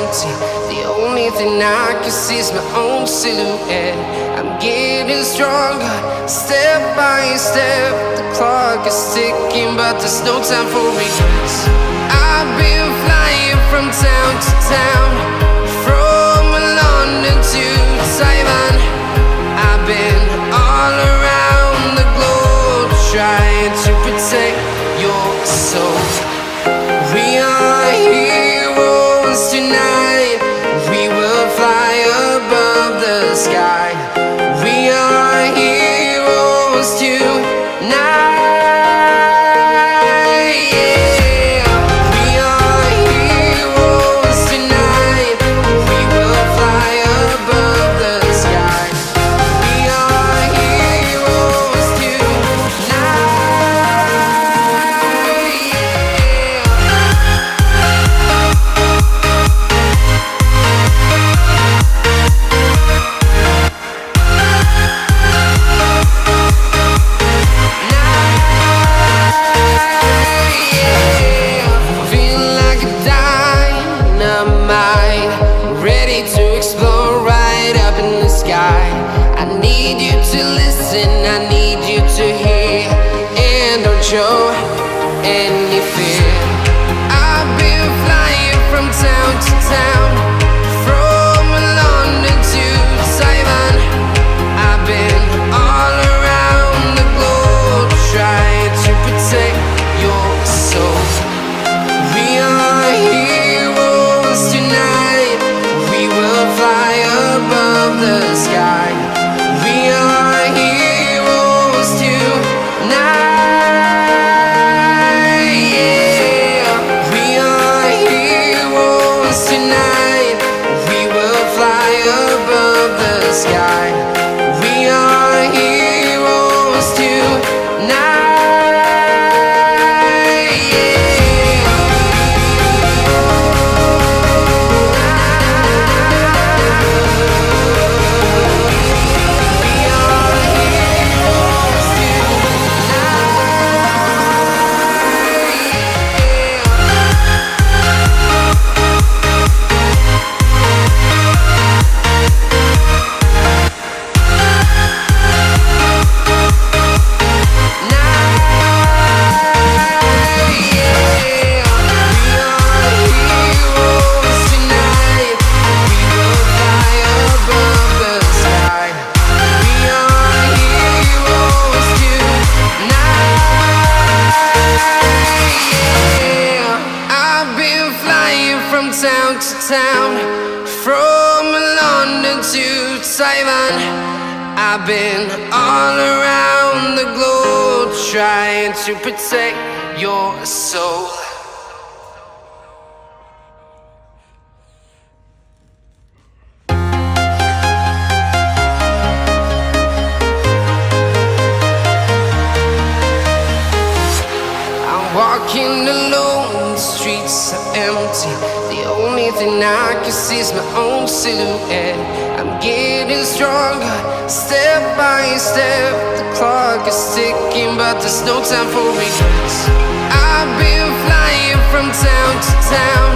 empty. The only thing I can see is my own silhouette. I'm getting stronger, step by step. The clock is ticking, but there's no time for regrets. I've been flying from town to town, from London to Taiwan. I've been all around the globe, trying to protect your soul. We are heroes tonight. We will fly above the sky. We are heroes tonight. I need you to listen, I need you to hear, and don't show any fear. I've been flying from town to town, from London to Taiwan. I've been all around the globe, trying to protect your soul. We are heroes tonight. We will fly above the sky. We are heroes tonight. Yeah. We are heroes tonight. We will fly above the sky. We are heroes tonight. Town to town, from London to Taiwan. I've been all around the globe, trying to protect your soul. I'm walking alone, the streets are empty. The only thing I can see is my own silhouette. I'm getting stronger, step by step. The clock is ticking, but there's no time for regrets. I've been flying from town to town,